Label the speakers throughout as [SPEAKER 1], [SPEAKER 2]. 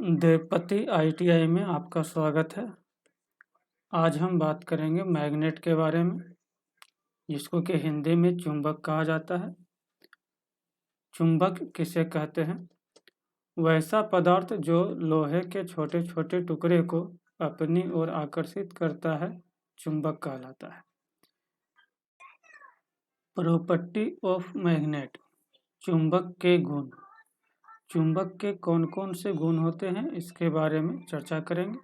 [SPEAKER 1] देवपति ITI में आपका स्वागत है। आज हम बात करेंगे मैग्नेट के बारे में, जिसको कि हिंदी में चुंबक कहा जाता है। चुंबक किसे कहते हैं? वैसा पदार्थ जो लोहे के छोटे छोटे टुकड़े को अपनी ओर आकर्षित करता है, चुंबक कहलाता है। प्रॉपर्टी ऑफ मैग्नेट, चुंबक के गुण। चुंबक के कौन कौन से गुण होते हैं, इसके बारे में चर्चा करेंगे।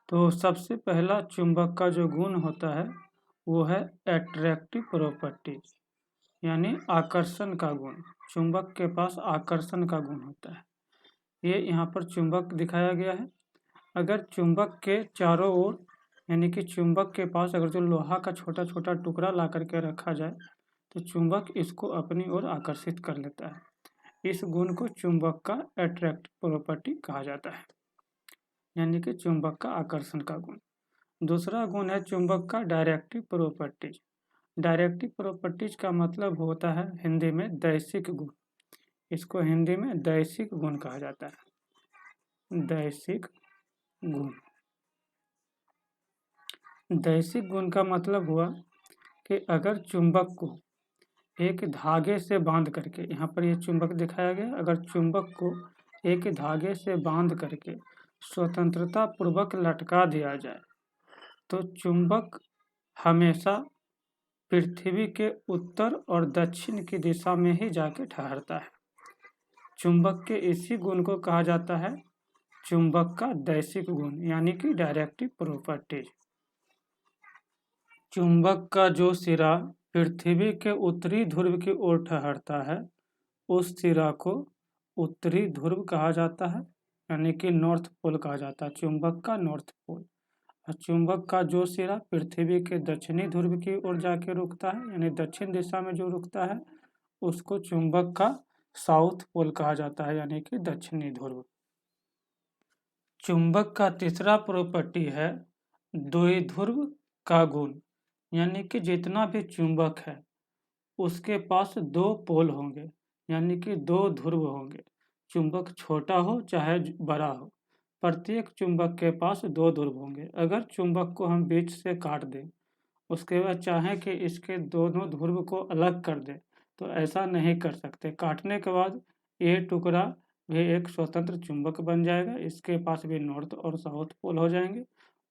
[SPEAKER 1] तो सबसे पहला चुंबक का जो गुण होता है वो है एट्रैक्टिव प्रॉपर्टीज, यानी आकर्षण का गुण। चुंबक के पास आकर्षण का गुण होता है। ये यहाँ पर चुंबक दिखाया गया है। अगर चुंबक के चारों ओर, यानी कि चुंबक के पास अगर जो लोहा का छोटा छोटा टुकड़ा ला करके रखा जाए तो चुंबक इसको अपनी ओर आकर्षित कर लेता है। इस गुण को चुंबक का एट्रैक्टिव प्रॉपर्टी कहा जाता है, यानी कि चुंबक का आकर्षण का गुण। दूसरा गुण है चुंबक का डायरेक्टिव प्रॉपर्टीज। डायरेक्टिव प्रॉपर्टीज का मतलब होता है हिंदी में दैशिक गुण। इसको हिंदी में दैशिक गुण कहा जाता है। दैशिक गुण। दैशिक गुण का मतलब हुआ कि अगर चुंबक को एक धागे से बांध करके, यहाँ पर ये चुंबक दिखाया गया, अगर चुंबक को एक धागे से बांध करके स्वतंत्रता पूर्वक लटका दिया जाए तो चुंबक हमेशा पृथ्वी के उत्तर और दक्षिण की दिशा में ही जाके ठहरता है। चुंबक के इसी गुण को कहा जाता है चुंबक का दैशिक गुण, यानी कि डायरेक्टिव प्रॉपर्टीज। चुंबक का जो सिरा पृथ्वी के उत्तरी ध्रुव की ओर ठहरता है उस सिरा को उत्तरी ध्रुव कहा जाता है, यानी कि नॉर्थ पोल कहा जाता है। चुंबक का नॉर्थ पोल। और चुंबक का जो सिरा पृथ्वी के दक्षिणी ध्रुव की ओर जाके रुकता है, यानी दक्षिण दिशा में जो रुकता है, उसको चुंबक का साउथ पोल कहा जाता है, यानी कि दक्षिणी ध्रुव। चुंबक का तीसरा प्रॉपर्टी है द्विध्रुव का गुण, यानी कि जितना भी चुंबक है उसके पास दो पोल होंगे, यानी कि दो ध्रुव होंगे। चुंबक छोटा हो चाहे बड़ा हो, प्रत्येक चुंबक के पास दो ध्रुव होंगे। अगर चुंबक को हम बीच से काट दें, उसके बाद चाहें कि इसके दोनों ध्रुव को अलग कर दें, तो ऐसा नहीं कर सकते। काटने के बाद ये टुकड़ा भी एक स्वतंत्र चुंबक बन जाएगा। इसके पास भी नॉर्थ और साउथ पोल हो जाएंगे,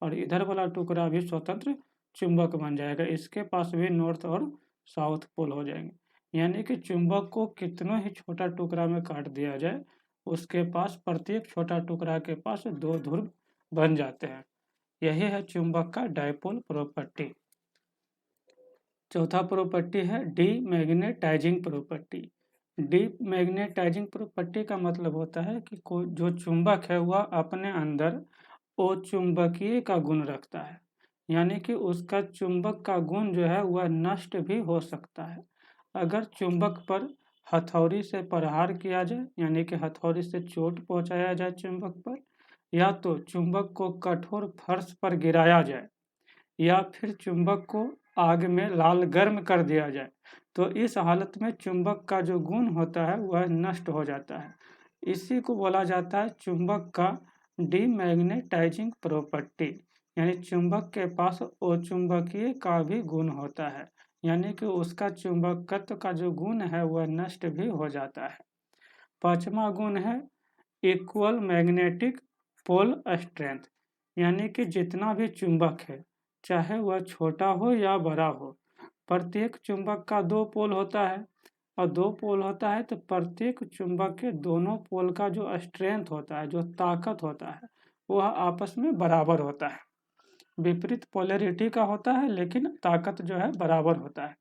[SPEAKER 1] और इधर वाला टुकड़ा भी स्वतंत्र चुंबक बन जाएगा। इसके पास भी नॉर्थ और साउथ पोल हो जाएंगे। यानी कि चुंबक को कितना ही छोटा टुकड़ा में काट दिया जाए, उसके पास प्रत्येक छोटा टुकड़ा के पास दो ध्रुव बन जाते हैं। यही है चुंबक का डायपोल प्रॉपर्टी। चौथा प्रॉपर्टी है डीमैग्नेटाइजिंग प्रॉपर्टी। डीमैग्नेटाइजिंग प्रॉपर्टी का मतलब होता है कि कोई जो चुंबक है वह अपने अंदर वो चुंबकीय का गुण रखता है, यानी कि उसका चुंबक का गुण जो है वह नष्ट भी हो सकता है। अगर चुंबक पर हथौड़ी से प्रहार किया जाए, यानी कि हथौड़ी से चोट पहुंचाया जाए चुंबक पर, या तो चुंबक को कठोर फर्श पर गिराया जाए, या फिर चुंबक को आग में लाल गर्म कर दिया जाए, तो इस हालत में चुंबक का जो गुण होता है वह नष्ट हो जाता है। इसी को बोला जाता है चुंबक का डीमैग्नेटाइजिंग प्रॉपर्टी, यानी चुंबक के पास अचुंबकीय का भी गुण होता है, यानी कि उसका चुंबकत्व का जो गुण है वह नष्ट भी हो जाता है। पांचवा गुण है इक्वल मैग्नेटिक पोल स्ट्रेंथ, यानी कि जितना भी चुंबक है, चाहे वह छोटा हो या बड़ा हो, प्रत्येक चुंबक का दो पोल होता है, और दो पोल होता है तो प्रत्येक चुंबक के दोनों पोल का जो स्ट्रेंथ होता है, जो ताकत होता है, वह आपस में बराबर होता है। विपरीत पोलैरिटी का होता है, लेकिन ताकत जो है बराबर होता है।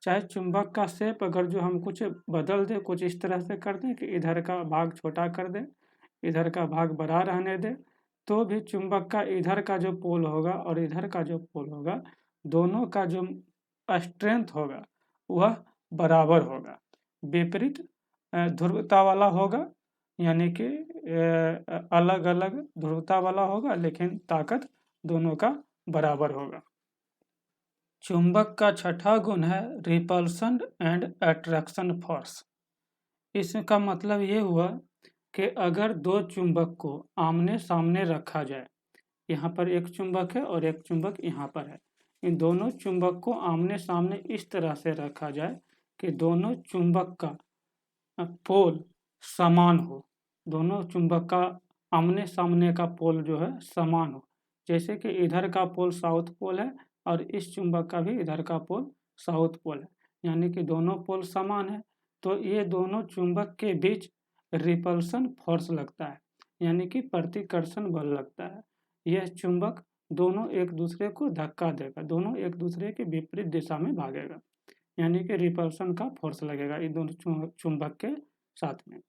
[SPEAKER 1] चाहे चुंबक का शेप अगर जो हम कुछ बदल दें, कुछ इस तरह से कर दें कि इधर का भाग छोटा कर दें, इधर का भाग बड़ा रहने दें, तो भी चुंबक का इधर का जो पोल होगा और इधर का जो पोल होगा, दोनों का जो स्ट्रेंथ होगा वह बराबर होगा। विपरीत ध्रुवता वाला होगा, यानी कि अलग अलग ध्रुवता वाला होगा, लेकिन ताकत दोनों का बराबर होगा। चुंबक का छठा गुण है रिपल्सन एंड अट्रैक्शन फोर्स। इसका मतलब ये हुआ कि अगर दो चुंबक को आमने-सामने रखा जाए, यहाँ पर एक चुंबक है और एक चुंबक यहाँ पर है। इन दोनों चुंबक को आमने-सामने इस तरह से रखा जाए कि दोनों चुंबक का पोल समान हो। दोनों चुंबक का आमने-सामने का पोल जो है समान हो। जैसे कि इधर का पोल साउथ पोल है और इस चुंबक का भी इधर का पोल साउथ पोल है, यानी कि दोनों पोल समान है। तो ये दोनों चुंबक के बीच रिपल्सन फोर्स लगता है, यानी कि प्रतिकर्षण बल लगता है। यह चुंबक दोनों एक दूसरे को धक्का देगा, दोनों एक दूसरे के विपरीत दिशा में भागेगा, यानी कि रिपल्सन का फोर्स लगेगा इन दोनों चुंबक के साथ में।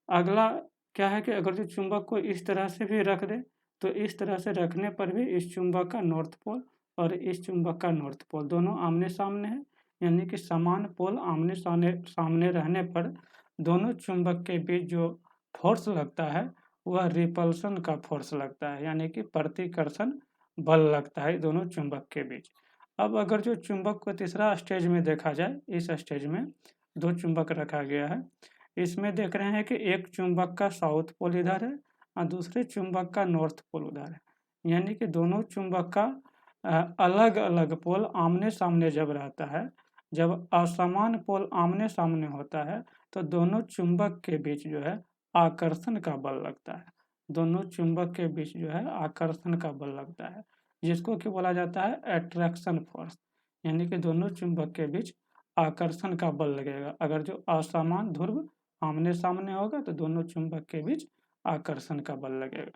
[SPEAKER 1] अगला क्या है कि अगर जो चुंबक को इस तरह से भी रख दे, तो इस तरह से रखने पर भी इस चुंबक का नॉर्थ पोल और इस चुंबक का नॉर्थ पोल दोनों आमने-सामने हैं, यानी कि समान पोल आमने-सामने रहने पर दोनों चुंबक के बीच जो फोर्स लगता है वह रिपल्सन का फोर्स लगता है, यानी कि प्रतिकर्षण बल लगता है दोनों चुंबक के बीच। अब अगर जो चुंबक को तीसरा स्टेज में देखा जाए, इस स्टेज में दो चुंबक रखा गया है। इसमें देख रहे हैं कि एक चुंबक का साउथ पोल इधर है और दूसरे चुंबक का नॉर्थ पोल उधर है, यानी कि दोनों चुंबक का अलग-अलग पोल आमने-सामने जब रहता है, जब असमान पोल आमने-सामने होता है, तो दोनों चुंबक के बीच जो है आकर्षण का बल लगता है। दोनों चुंबक के बीच जो है आकर्षण का बल लगता है, जिसको कि बोला जाता है अट्रैक्शन फोर्स, यानी कि दोनों चुंबक के बीच आकर्षण का बल लगेगा। अगर जो असमान ध्रुव आमने-सामने होगा तो दोनों चुंबक के बीच आकर्षण का बल लगेगा।